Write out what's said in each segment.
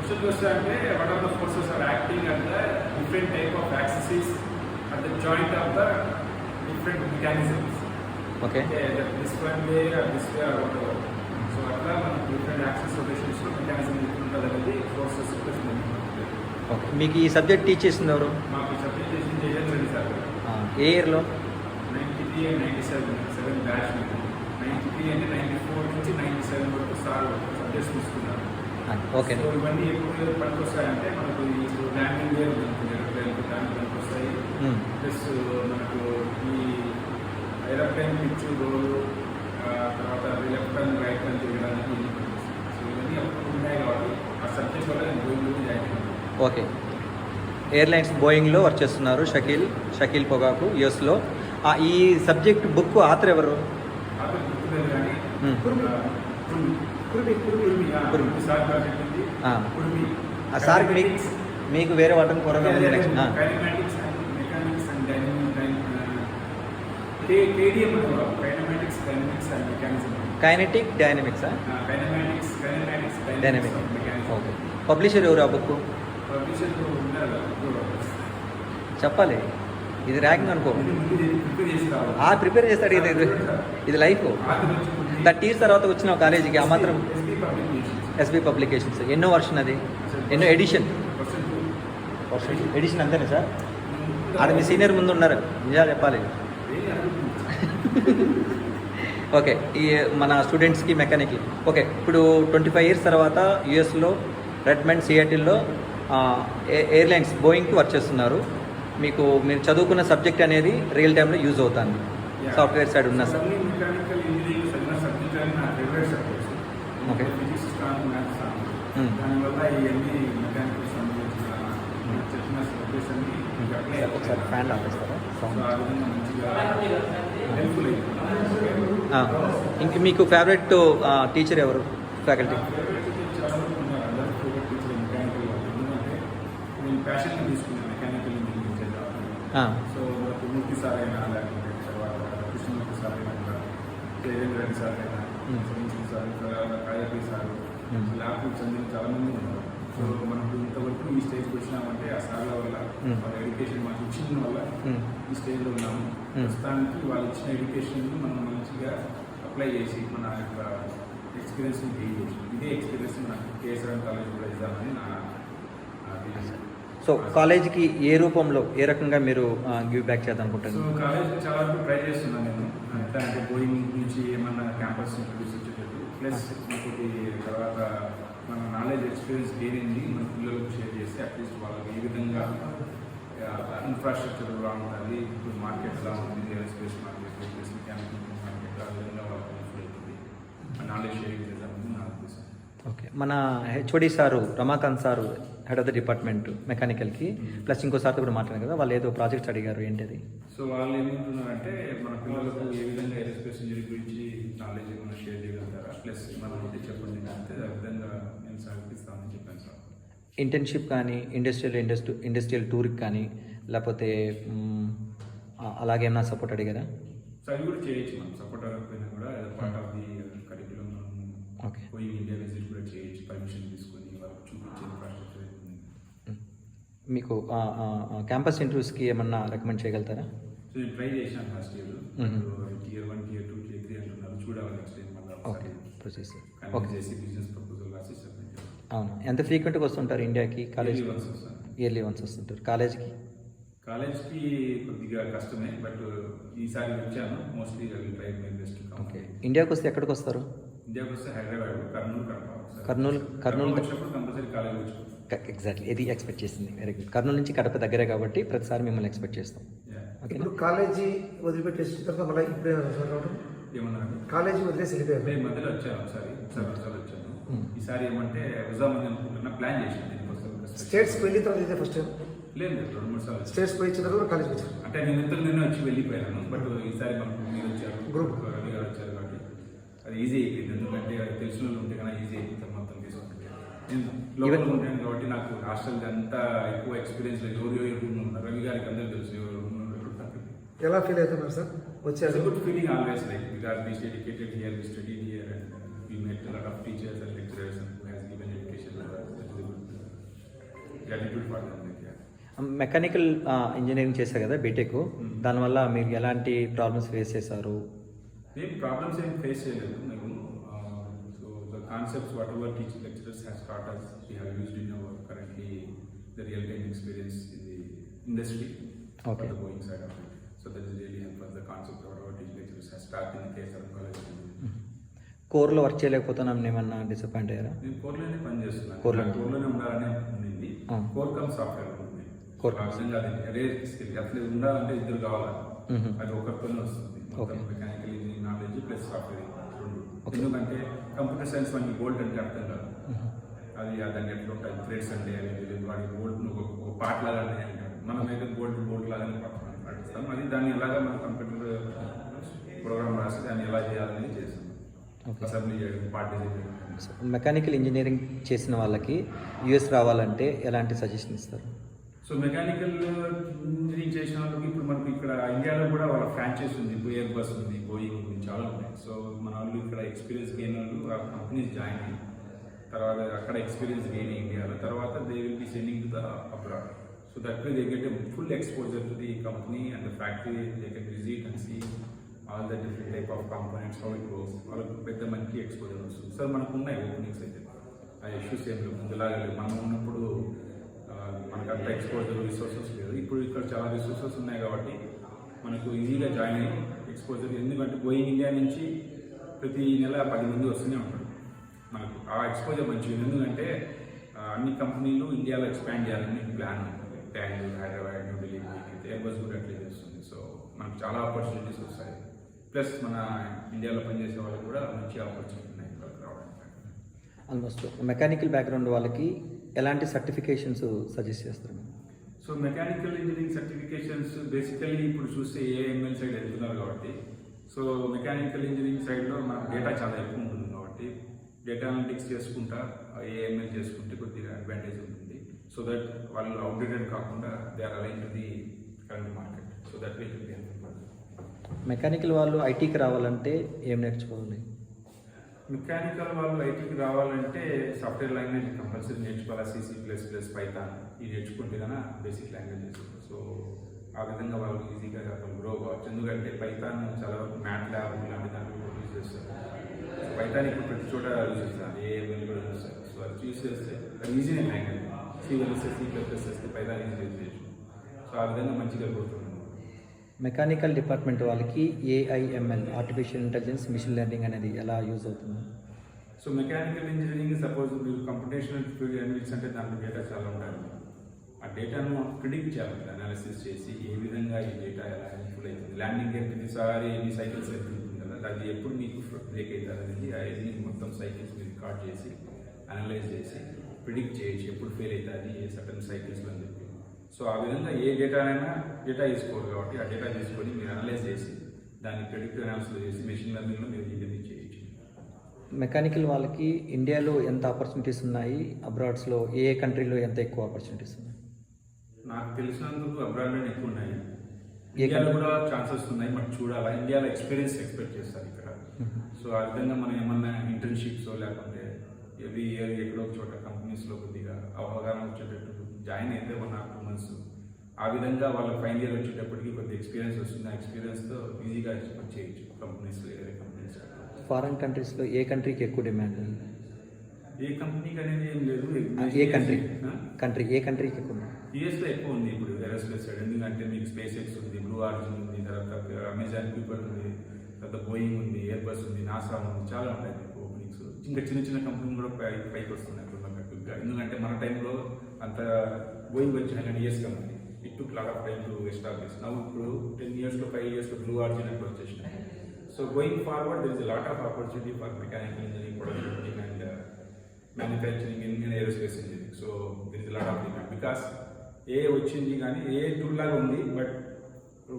Question was what are the forces are acting at the different type of axes at the joint of the different mechanisms. Okay. This one way or this way or whatever. So atla man different axis rotations lo mechanism ఉంటదనేది forces plus moment. Okay. మీకు ఈ subject teach చేసింది ఎవరు? మాకు subject చేసింది Jayendra Reddy sir. ఏ ఇయర్లో? 93 and 97 batch మీకు. 93 అంటే 94 నుంచి 97 వరకు సార్ సబ్జెక్ట్స్ తీసుకున్నారు. ఓకే. సో ఇవన్నీ ఎప్పుడు పనికి వస్తాయంటే మనకు ఈ ల్యాండింగ్ గేర్ ఉంటుంది, ఏరోప్లేన్కి దానికి పనికి వస్తాయి. ప్లస్ మనకు ఈ ఏరోప్లేన్ పిచ్ రోలు తర్వాత లెఫ్ట్ అండ్ రైట్ అని తిరగడానికి సో ఇవన్నీ అప్పుడు ఉన్నాయి కాబట్టి ఆ సబ్జెక్ట్ వల్ల నేను గోయింగ్ జాయిన్ అయ్యాను. ఓకే. ఎయిర్లైన్స్ బోయింగ్లో వర్క్ చేస్తున్నారు షకీల్ పొగాకు యుఎస్లో. ఈ సబ్జెక్ట్ బుక్ ఆథర్ ఎవరు? ఆథర్ గుర్తులేదు కానీ ఆ సార్ మీకు వేరే వాటం కొరగా ఉంది. Next kinetic dynamics. Dynamic. Okay. Publisher ఎవరు ఆ బుక్? చెప్పాలి, ఇది ర్యాంకింగ్ అనుకో. ప్రిపేర్ చేస్తాడు. ఇది లైఫ్. 30 years తర్వాత వచ్చిన కాలేజీకి ఆ మాత్రం. SB publications. ఎన్నో వర్షన్ అది? ఎన్నో ఎడిషన్ అంతేనా సార్? ఆడ మీ సీనియర్ ముందు ఉన్నారు, నిజాలు చెప్పాలి. ఓకే. ఈ మన స్టూడెంట్స్కి మెకానిక్. ఓకే. ఇప్పుడు 25 years తర్వాత యుఎస్లో రెడ్మండ్ సియాటిల్లో ఎయిర్లైన్స్ బోయింగ్కి వర్క్ చేస్తున్నారు. మీరు చదువుకున్న సబ్జెక్ట్ అనేది రియల్ టైంలో యూజ్ అవుతుంది. సాఫ్ట్వేర్ సైడ్ ఉన్నా సార్. ఓకే. ఒకసారి ఫ్యాన్ ఆపేస్తారా? ఇంక మీకు ఫేవరెట్ టీచర్ ఎవరు? ఫ్యాకల్టీ ప్యాషన్ తీసుకున్నాను మెకానికల్ ఇంజనీరింగ్ చేద్దాం. సో మనకు మూర్తి సార్ అయినా, లేకపోతే తర్వాత కృష్ణమూర్తి సార్ అయినా, జయేంద్ర రెడ్డి సార్ అయినా, సంజీవ్ సార్, కాయపి సార్, ల్యాబ్కి చెందిన చాలామంది ఉన్నారు. సో మనకు ఇంతవరకు ఈ స్టేజ్కి వచ్చినామంటే ఆ సార్ల వల్ల, వాళ్ళ ఎడ్యుకేషన్ మాకు ఇచ్చిన వల్ల ఈ స్టేజ్లో ఉన్నాము. ప్రస్తుతానికి వాళ్ళు ఇచ్చిన ఎడ్యుకేషన్ మనం మంచిగా అప్లై చేసి మన యొక్క ఎక్స్పీరియన్స్ని గెయిన్ చేసి ఇదే ఎక్స్పీరియన్స్ నాకు కేఎస్ఆర్ఎం కాలేజ్ కూడా ఇద్దామని నా. సో కాలేజీకి ఏ రూపంలో, ఏ రకంగా మీరు గివ్ బ్యాక్ చేద్దాం అనుకుంటారు? సో కాలేజ్కి చాలా వరకు ట్రై చేస్తున్నాను నేను. ఎట్లా అంటే బోయింగ్ నుంచి ఏమన్నా క్యాంపస్ ఇంట్రడ్యూస్ వచ్చేటట్టు, ప్లస్ ఇంకోటి తర్వాత మన నాలెడ్జ్ ఎక్స్పీరియన్స్ గెయిన్ అయింది మన పిల్లలకు షేర్ చేస్తే అట్లీస్ట్ వాళ్ళకి ఏ విధంగా ఇన్ఫ్రాస్ట్రక్చర్ ఎలా ఉంటుంది, ఇప్పుడు మార్కెట్ ఎలా ఉంటుంది, aerospace market, plus mechanical market, ఆ విధంగా వాళ్ళకి యూస్ఫుల్ అవుతుంది. నాలెడ్జ్ షేరింగ్ చేద్దామని నా ఉద్దేశం. ఓకే. మన HOD sir Ramakant sir head of the department మెకానికల్కి, ప్లస్ ఇంకో సార్తో కూడా మాట్లాడారు కదా, వాళ్ళు ఏదో ప్రాజెక్ట్స్ అడిగారు, ఏంటిది? సో వాళ్ళు ఏమంటున్నారంటే మన పిల్లలకు ఏ విధంగా ఏరోస్పేస్ ఇంజనీరింగ్ గురించి నాలెడ్జ్ ఏమైనా షేర్ చేయగలుగుతారా, ప్లస్ మనం అయితే చెప్పండి అంటే ఆ విధంగా నేను సహకరిస్తామని చెప్పాను సార్. ఇంటర్న్షిప్ కానీ, ఇండస్ట్రియల్ టూర్కి కానీ, లేకపోతే అలాగేమన్నా సపోర్ట్ అడిగారా? సో అవి కూడా చేయొచ్చు. మనం సపోర్ట్ అవ్వకపోయినా కూడా part of the curriculum okay. పోయి ఇండియా విజిట్ కూడా చేయొచ్చు, పర్మిషన్ తీసుకొని వాళ్ళకి చూపించే ఇన్ఫ్రాస్ట్రక్చర్. మీకు క్యాంపస్ ఇంటర్వ్యూస్కి ఏమన్నా రికమెండ్ చేయగలుగుతారా? సో నేను ట్రై చేశాను last year. Tier 1, Tier 2, Tier 3 అంటున్నారు. చూడాలి నెక్స్ట్ టైం మళ్ళీ. ఓకే. ప్రొసెస్ చేసి బిజినెస్ ప్రపోజల్ రాసి సబ్మిట్ చేయాలి. అవును. ఎంత ఫ్రీక్వెంట్గా వస్తుంటారు ఇండియాకి? కాలేజ్ ఇయర్లీ వన్స్ వస్తుంటారు. కాలేజ్కి కొద్దిగా కష్టమే, బట్ ఈసారి వచ్చాను. Mostly try my best. Okay. ఇండియాకి వస్తే ఎక్కడికి వస్తారు? ఇండియాకి వస్తే హైదరాబాద్, కర్నూలు వచ్చినప్పుడు కంపల్సరీ కాలేజ్ వచ్చి. ఎగ్జాక్ట్లీ, ఇది ఎక్స్పెక్ట్ చేసింది. Very good. కర్నూలు నుంచి కడప దగ్గరే కాబట్టి ప్రతిసారి మిమ్మల్ని ఎక్స్పెక్ట్ చేస్తాం. ఇప్పుడు కాలేజీ వదిలిపెట్టేసిన తర్వాత మళ్ళీ ఇప్పుడే ఏమన్నా కాలేజీ వదిలేసి వెళ్ళిపోయారు. మధ్యలో వచ్చాను ఒకసారి వచ్చాను. ఈసారి ఏమంటే వద్దామని అనుకుంటున్నా, ప్లాన్ చేశాను. స్టేట్స్కి వెళ్ళిన తర్వాత ఇదే ఫస్ట్ టైం? లేదు, 2-3 సార్లు స్టేట్స్కి పోయి ఇచ్చిన తర్వాత కాలేజ్కి వచ్చారు. అంటే నేను నిన్న వచ్చి వెళ్ళిపోయాను, బట్ ఈసారి మనకు మీరు వచ్చారు, గ్రూప్ రవి గారు వచ్చారు కాబట్టి అది ఈజీ అయిపోయింది. ఎందుకంటే తెలిసిన వాళ్ళు ఉంటే కన్నా ఈజీ అయిపోతుంది మొత్తం తీసుకుంటే. నేను లోకల్ ఉంటాను కాబట్టి నాకు హాస్టల్ అంతా ఎక్కువ ఎక్స్పీరియన్స్ లేదు. ఎవరు ఉన్నారు, రవి గారికి అందరూ తెలుసు ఎవరు. ఎలా ఫీల్ అవుతున్నారు సార్ వచ్చారు? Good feeling always, like because we educated here, we studied here, and we met a lot of teachers and lecturers who has given education. That is a good gratitude for them. Mechanical engineering చేశారు కదా BTech, దానివల్ల మీరు ఎలాంటి problems face చేశారు? మేము problems ఏం face చేయలేదు మేము. So the concepts whatever teaching lecturers has taught us, we have used in our currently the real time experience in the industry. Okay. For the Boeing side of it. So that is really helpful. The concept what our teaching lecturers has taught in the case of college. కోర్లో work చేయలేకపోతున్నాం ఏమన్నా disappoint అయ్యారా? నేను కోర్లోనే పని చేస్తున్నాను. కోర్లోనే. కోర్లోనే ఉండాలనే ఉండింది. Core come software ఉంటుంది. కోర్ విధంగా అది రేర్ స్కిల్. అట్లా ఉండాలంటే ఇద్దరు కావాలి. అది ఒకరితోనే వస్తుంది. Okay. Mechanical engineering knowledge plus software రెండు. ఎందుకంటే కంప్యూటర్ సైన్స్ మనకి బోల్ట్ అంటే అర్థం కాదు. అది దాన్ని ఎట్లా ఉంటాయి థ్రెడ్స్ అంటే అవి వాడి బోల్ట్ ఒక పార్ట్ లాగా అంటారు. మనమైతే బోల్ట్ లాగానే పాటిస్తాం. అది దాన్ని ఎలాగా మన కంప్యూటర్ ప్రోగ్రామ్ రాసి దాన్ని ఎలా చేయాలని చేస్తాం. అసెంబ్లీ చేయడం, పార్ట్ డిజైన్ చేయడం. మెకానికల్ ఇంజనీరింగ్ చేసిన వాళ్ళకి యూఎస్ రావాలంటే ఎలాంటి సజెషన్ ఇస్తారు? సో మెకానికల్ ఇంజనీరింగ్ చేసిన వాళ్ళకి ఇప్పుడు మనకి ఇక్కడ ఇండియాలో కూడా వాళ్ళ ఫ్రాంచైజ్ ఉంది. ఎయిర్ బస్ ఉంది, బోయింగ్ ఉంది, చాలా ఉన్నాయి. సో మన వాళ్ళు ఇక్కడ ఎక్స్పీరియన్స్ గెయిన్ వాళ్ళు ఆ కంపెనీస్ జాయిన్ అయ్యి తర్వాత అక్కడ ఎక్స్పీరియన్స్ గెయిన్ ఇండియాలో తర్వాత they will be sending to the abroad. So that way they get a full exposure to the company and the factory. They can visit and see all the different type of components, how it goes. వాళ్ళకి పెద్ద మంచి exposure వస్తుంది. Sir మనకు ఉన్నాయి openings అయితే, ఆ issues ఏం లేవు. ముందులాగా లేవు. మనం ఉన్నప్పుడు మనకు అంత ఎక్స్పోజర్ రిసోర్సెస్ లేదు. ఇప్పుడు ఇక్కడ చాలా రిసోర్సెస్ ఉన్నాయి కాబట్టి మనకు ఈజీగా జాయిన్ అయ్యి ఎక్స్పోజర్. ఎందుకంటే గోయింగ్ ఇండియా నుంచి ప్రతి నెల 10 మంది వస్తూనే ఉంటారు. మనకు ఆ ఎక్స్పోజర్ మంచిగా. ఎందుకంటే అన్ని కంపెనీలు ఇండియాలో ఎక్స్పాండ్ చేయాలని ప్లాన్ ఉంటుంది. బెంగళూరు, హైదరాబాద్, న్యూఢిల్లీ, ఎయిర్ బస్ కూడా అట్లే చేస్తుంది. సో మనకు చాలా ఆపర్చునిటీస్ వస్తాయి. ప్లస్ మన ఇండియాలో పనిచేసే వాళ్ళకి కూడా మంచి ఆపర్చునిటీ ఉన్నాయి ఇక్కడికి రావడానికి. ఆల్మోస్ట్ మెకానికల్ బ్యాక్గ్రౌండ్ వాళ్ళకి ఎలాంటి సర్టిఫికేషన్స్ సజెస్ట్ చేస్తారు? So mechanical engineering certifications basically ఇప్పుడు చూస్తే ఏఎంఎల్ సైడ్ వెళ్తున్నారు కాబట్టి, సో మెకానికల్ ఇంజనీరింగ్ సైడ్లో మనకు డేటా చాలా ఎక్కువ ఉంటుంది కాబట్టి డేటా అనలిటిక్స్ చేసుకుంటా ఏఎంఎల్ చేసుకుంటే కొద్దిగా అడ్వాంటేజ్ ఉంటుంది. సో దట్ వాళ్ళు అవుట్డేటెడ్ కాకుండా they are align to the current market. So that will be helpful. Mechanical వాళ్ళు ఐటీకి రావాలంటే ఏం నేర్చుకోవాలి? మెకానికల్ వాళ్ళు ఐటీకి రావాలంటే సాఫ్ట్వేర్ లాంగ్వేజ్ కంపల్సరీ నేర్చుకోవాలి. C++, పైథాన్ ఇవి నేర్చుకుంటే కన్నా బేసిక్ లాంగ్వేజెస్. సో ఆ విధంగా వాళ్ళు ఈజీగా వాళ్ళు గ్రో కావచ్చు. ఎందుకంటే పైథాన్ చాలా వరకు మ్యాట్ ల్యాబ్ ఇలాంటి దాంట్లో యూజ్ చేస్తారు. సో పైథాన్ ఇప్పుడు ప్రతి చోట యూజ్ చేస్తారు. ఏఎంఎల్ కూడా యూజ్ చేస్తారు. సో అది యూజ్ చేస్తే అది ఈజీనే language. C++, Python easy use చేయొచ్చు. సో ఆ విధంగా మంచిగా గ్రోత్ ఉంది. మెకానికల్ డిపార్ట్మెంట్ వాళ్ళకి AIML, artificial intelligence, machine learning అనేది ఎలా యూజ్ అవుతుంది? సో మెకానికల్ ఇంజనీరింగ్ సపోజ్ మీరు కంప్యూటేషనల్ ఫీల్డ్ అనలిటిక్స్ అంటే దాంట్లో డేటా చాలా ఉంటాయి. ఆ డేటాను ప్రిడిక్ట్ చేయాలి, అనాలిసిస్ చేసి ఏ విధంగా ఈ డేటా ఎలా హెల్ప్ఫుల్ అవుతుంది. ల్యాండింగ్ గేర్ ప్రతిసారి ఎన్ని సైకిల్స్ అవుతుంది కదా, అది ఎప్పుడు మీకు బ్రేక్ అవుతుంది అనేది అది మొత్తం సైకిల్స్ మీరు రికార్డ్ చేసి అనలైజ్ చేసి ప్రిడిక్ట్ చేయొచ్చు ఎప్పుడు ఫెయిల్ అవుతుంది ఏ సర్టన్ సైకిల్స్లో అని చెప్పి. సో ఆ విధంగా ఏ డేటానైనా డేటా తీసుకోరు కాబట్టి ఆ డేటా తీసుకొని మీరు అనలైజ్ చేసి దాన్ని ప్రెడిక్టివ్ అనాలిసిస్ చేసి మెషిన్ లెర్నింగ్లో మీరు ఇది చేయొచ్చు. మెకానికల్ వాళ్ళకి ఇండియాలో ఎంత ఆపర్చునిటీస్ ఉన్నాయి, అబ్రాడ్స్లో ఏ కంట్రీలో ఎంత ఎక్కువ ఆపర్చునిటీస్ ఉన్నాయి? నాకు తెలిసినందుకు అబ్రాడ్లోనే ఎక్కువ ఉన్నాయి. ఇండియాలో కూడా ఛాన్సెస్ ఉన్నాయి, మనం చూడాలా. ఇండియాలో ఎక్స్పీరియన్స్ ఎక్స్పెక్ట్ చేస్తారు ఇక్కడ. సో ఆ విధంగా మనం ఏమన్నా ఇంటర్న్షిప్స్ లేకుంటే ఎవ్రీ ఇయర్ ఎక్కడో ఒక చోట కంపెనీస్లో కొద్దిగా అవగాహన వచ్చేటట్టు జాయిన్ అయితే 1 or 2 months ఆ విధంగా వాళ్ళ ఫైనల్ ఇయర్ వచ్చేటప్పటికి కొద్దిగా ఎక్స్పీరియన్స్ వస్తుంది. ఆ ఎక్స్పీరియన్స్తో ఈజీగా ఎక్స్పెక్ట్ చేయొచ్చు కంపెనీస్లో, వేరే కంపెనీస్. ఫారెన్ కంట్రీస్లో ఏ కంట్రీకి ఎక్కువ డిమాండ్ ఉంది? ఏ కంపెనీకి అనేది ఏం లేదు. ఏ కంట్రీకి ఎక్కువ ఉంది? యూఎస్లో ఎక్కువ ఉంది ఇప్పుడు ఏరోస్పేస్ సైడ్. ఎందుకంటే మీకు స్పేస్ ఎక్స్ ఉంది, బ్లూ ఆరిజిన్ ఉంది, తర్వాత అమెజాన్ పీపుల్ ఉంది, తర్వాత బోయింగ్ ఉంది, ఎయిర్ బస్ ఉంది, నాసా ఉంది, చాలా ఉన్నాయి మీకు ఓపెనింగ్స్. ఇంకా చిన్న చిన్న కంపెనీలు కూడా పైకి వస్తున్నాయి క్విక్గా. ఎందుకంటే మన టైంలో అంత బోయింగ్ వచ్చిన కానీ US company it took lot of time to establish. నవ్వు ఇప్పుడు 10 yearsలో 5 yearsలో బ్లూ ఆరిజిన్ అంటే వచ్చేసినాయి. So going forward there is a lot of opportunity for mechanical engineering, production and manufacturing in aerospace engineering. So there is a lot of demand because a వచ్చింది కానీ a tool లాగా ఉంది. But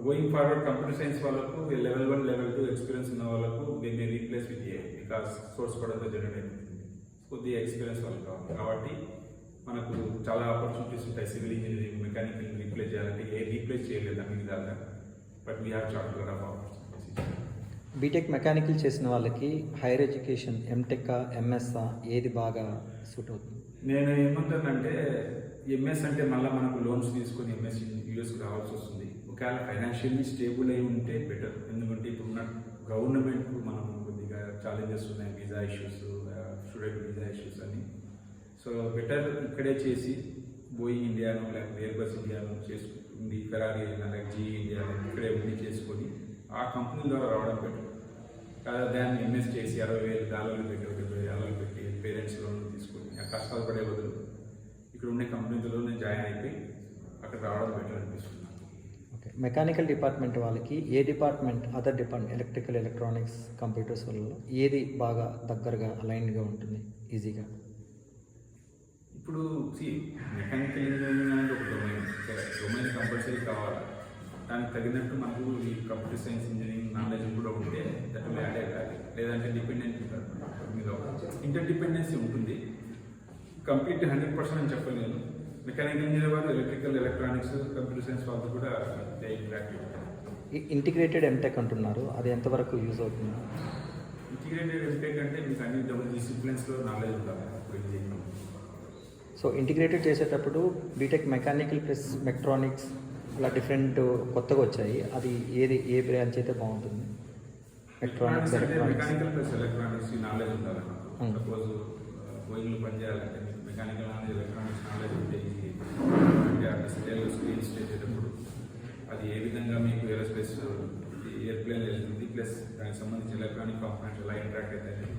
going forward computer science వాళ్ళకు level 1, level 2 experience ఉన్న వాళ్ళకు they may replace with AI because source కూడా generate అవుతుంది. కొద్దిగా ఎక్స్పీరియన్స్ వాళ్ళకి కావాలి కాబట్టి మనకు చాలా ఆపర్చునిటీస్ ఉంటాయి. సివిల్ ఇంజనీరింగ్, మెకానికల్ రీప్లేస్ చేయాలంటే ఏ రీప్లేస్ చేయలేదు అన్ని విధాలుగా. But we have chat lot of opportunities. BTech mechanical చేసిన వాళ్ళకి హైయర్ ఎడ్యుకేషన్ ఎంటెక్, ఎంఎస్ ఏది బాగా సూట్ అవుతుంది? నేను ఏమంటానంటే ఎంఎస్ అంటే మళ్ళీ మనకు లోన్స్ తీసుకొని ఎంఎస్ యూఎస్కి రావాల్సి వస్తుంది. ఒకవేళ ఫైనాన్షియల్లీ స్టేబుల్ అయి ఉంటే బెటర్. ఎందుకంటే ఇప్పుడున్న గవర్నమెంట్ మనం కొద్దిగా ఛాలెంజెస్ ఉన్నాయి, visa issues, student visa issues అని. సో బెటర్ ఇక్కడే చేసి బోయింగ్ ఇండియాను లేకపోతే ఎయిర్బస్ ఇండియాను చేసుకుంది, ఫెరారీ అయినా లేకపోతే జీ ఇండియాను ఇక్కడే ఉండి చేసుకొని ఆ కంపెనీ ద్వారా రావడం బెటర్. కాదా దాన్ని ఇన్వెస్ట్ చేసి $60,000 పెట్టి $70,000 పెట్టి పేరెంట్స్ లోన్ తీసుకొని ఆ కష్టాలు పడే బదులు ఇక్కడ ఉండే కంపెనీలోనే జాయిన్ అయిపోయి అక్కడ రావడం బెటర్ అనిపిస్తుంది. ఓకే, మెకానికల్ డిపార్ట్మెంట్ వాళ్ళకి ఏ department, other department, electrical, electronics, computers వల్ల ఏది బాగా దగ్గరగా అలైన్గా ఉంటుంది ఈజీగా? ఇప్పుడు మెకానికల్ ఇంజనీరింగ్ అనేది ఒక డొమైన్ కంపల్సరీ కావాలి. దానికి తగినట్టు మనకు ఈ కంప్యూటర్ సైన్స్ ఇంజనీరింగ్ నాలెడ్జ్ కూడా ఉంటే దట్ విల్ యాడ్ అయ్యాలి. లేదంటే డిపెండెంట్ ఉంటారు మీద. ఇంటర్ డిపెండెన్సీ ఉంటుంది. కంప్లీట్ 100% అని చెప్పలేను. మెకానికల్ ఇంజనీర్ వాళ్ళు ఎలక్ట్రికల్, ఎలక్ట్రానిక్స్, కంప్యూటర్ సైన్స్ వాళ్ళు కూడా ఇంటిగ్రేటెడ్ ఎంటెక్ అంటున్నారు, అది ఎంతవరకు యూజ్ అవుతుంది? ఇంటిగ్రేటెడ్ ఎంటెక్ అంటే మీకు అన్ని డిసిప్లిన్స్లో నాలెడ్జ్ ఉండాలి. సో ఇంటిగ్రేటెడ్ చేసేటప్పుడు బీటెక్ మెకానికల్ ప్లస్ మెక్ట్రానిక్స్ ఇలా డిఫరెంట్ కొత్తగా వచ్చాయి, అది ఏ బ్రాంచ్ అయితే బాగుంటుంది? మెకానిక్స్ అంటే మెకానికల్ ప్లస్ ఎలక్ట్రానిక్స్ నాలెడ్జ్ ఉండాలి. సపోజ్ బోయింగ్లో పనిచేయాలంటే మెకానికల్ నాలెడ్జ్, ఎలక్ట్రానిక్స్ నాలెడ్జ్ ఉంటే ఈజీ. అంటే ఆ డిస్ప్లేలో స్క్రీన్స్ చేసేటప్పుడు అది ఏ విధంగా మీకు ఏరోస్పేస్ ఎయిర్ప్లేన్ వెళ్తుంది, ప్లస్ దానికి సంబంధించిన ఎలక్ట్రానిక్ కాంపోనెంట్స్ ఎలా ఇంటరాక్ట్ అవుతాయి.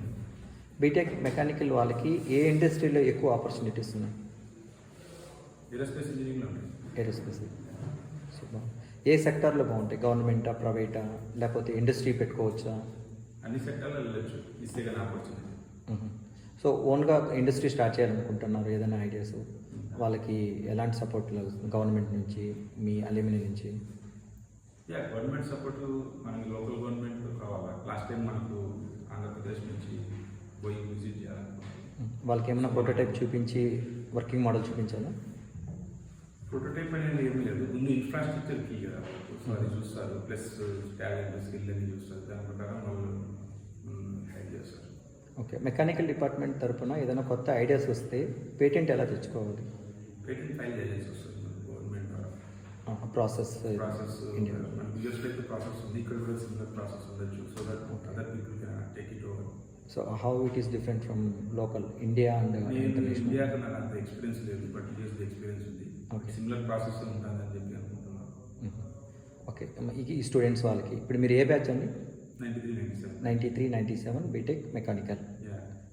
బీటెక్ మెకానికల్ వాళ్ళకి ఏ ఇండస్ట్రీలో ఎక్కువ ఆపర్చునిటీస్ ఉన్నాయి? ఏరోస్పేస్ ఇంజనీరింగ్లో ఉంటాయి. ఏరోస్పేస్. సో ఏ సెక్టార్లో బాగుంటాయి? గవర్నమెంటా, ప్రైవేటా, లేకపోతే ఇండస్ట్రీ పెట్టుకోవచ్చా? అన్ని సెక్టార్లో వెళ్ళొచ్చు, ఇస్తే కానీ ఆపర్చునిటీ. సో ఓన్గా ఇండస్ట్రీ స్టార్ట్ చేయాలనుకుంటున్నారు, ఏదైనా ఐడియాస్? వాళ్ళకి ఎలాంటి సపోర్ట్ గవర్నమెంట్ నుంచి, మీ అల్యూమిని నుంచి? గవర్నమెంట్ సపోర్ట్ మనకి లోకల్ గవర్నమెంట్ కావాలా. లాస్ట్ టైం మనకు ఆంధ్రప్రదేశ్ నుంచి పోయి విజిట్ చేయాలనుకుంటున్నాం. వాళ్ళకి ఏమైనా ప్రోటోటైప్ చూపించి వర్కింగ్ మోడల్ చూపించాలా? ప్రోటోటైప్ అనేది ఏమీ లేదు. ముందు ఇన్ఫ్రాస్ట్రక్చర్ కీ కదా, సో అది చూస్తారు. ప్లస్ టాలెంట్, స్కిల్ అని చూస్తారు. దాని ప్రకారం వాళ్ళు హెల్ప్ చేస్తారు. ఓకే, మెకానికల్ డిపార్ట్మెంట్ తరఫున ఏదైనా కొత్త ఐడియాస్ వస్తే పేటెంట్ ఎలా తెచ్చుకోవాలి? పేటెంట్ ఫైల్ చేయాల్సి వస్తుంది గవర్నమెంట్ ద్వారా. ప్రాసెస్ ఇండియా మనకి యూఎస్లో అయితే ప్రాసెస్ ఉంది, ఇక్కడ కూడా సిమిలర్ ప్రాసెస్ ఉండొచ్చు. So that other people can take it over. So how it is different from local India and international? ఇండియాకి నాకు అంత ఎక్స్పీరియన్స్ లేదు, బట్ యూఎస్ ఎక్స్పీరియన్స్ ఉంది. సిమిలర్ ప్రాసెస్ ఉంటుందని చెప్పి అనుకుంటున్నాను. ఓకే, ఈ స్టూడెంట్స్ వాళ్ళకి ఇప్పుడు మీరు ఏ బ్యాచ్ అండి? 93, 97 బీటెక్ మెకానికల్.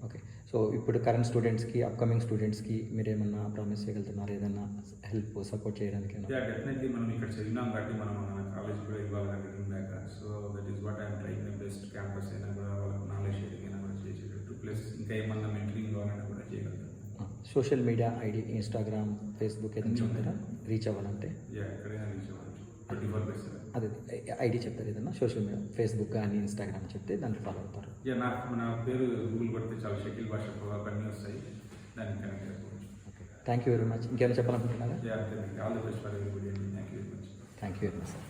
ఓకే, సో ఇప్పుడు కరెంట్ స్టూడెంట్స్కి, అప్కమింగ్ స్టూడెంట్స్కి మీరు ఏమన్నా ప్రామిస్ చేయగలుగుతున్నారు, ఏదైనా హెల్ప్ సపోర్ట్ చేయడానికి? డెఫినెట్లీ మనం ఇక్కడ చదివినాం కాబట్టి మనం మన కాలేజ్ కూడా ఇవ్వాలని back. So that is what I'm trying my best. Campus అయినా కూడా వాళ్ళకి నాలెడ్జ్ షేరింగ్ అయినా కూడా చేసేటట్టు, ప్లస్ ఇంకా ఏమన్నా మెంటరింగ్ కావాలన్నా కూడా చేయగలుగుతాం. Social media ID, Instagram, Facebook ఏదైనా చెప్తారా రీచ్ అవ్వాలంటే? ఎక్కడైనా రీచ్ అవ్వచ్చు. 24/7 అదే ఐడి చెప్తారు ఏదన్నా, సోషల్ మీడియా ఫేస్బుక్ కానీ ఇన్స్టాగ్రామ్ చెప్తే దాంట్లో ఫాలో అవుతారు. నా పేరు గూగుల్ కొడితే చాలా షకిల్ భాష అన్నీ వస్తాయి, దానికి కనెక్ట్ అయిపోవచ్చు. Okay, thank you very much. ఇంకేమైనా చెప్పాలనుకుంటున్నారా? All the best for everybody. Thank you very much. Thank you very much sir.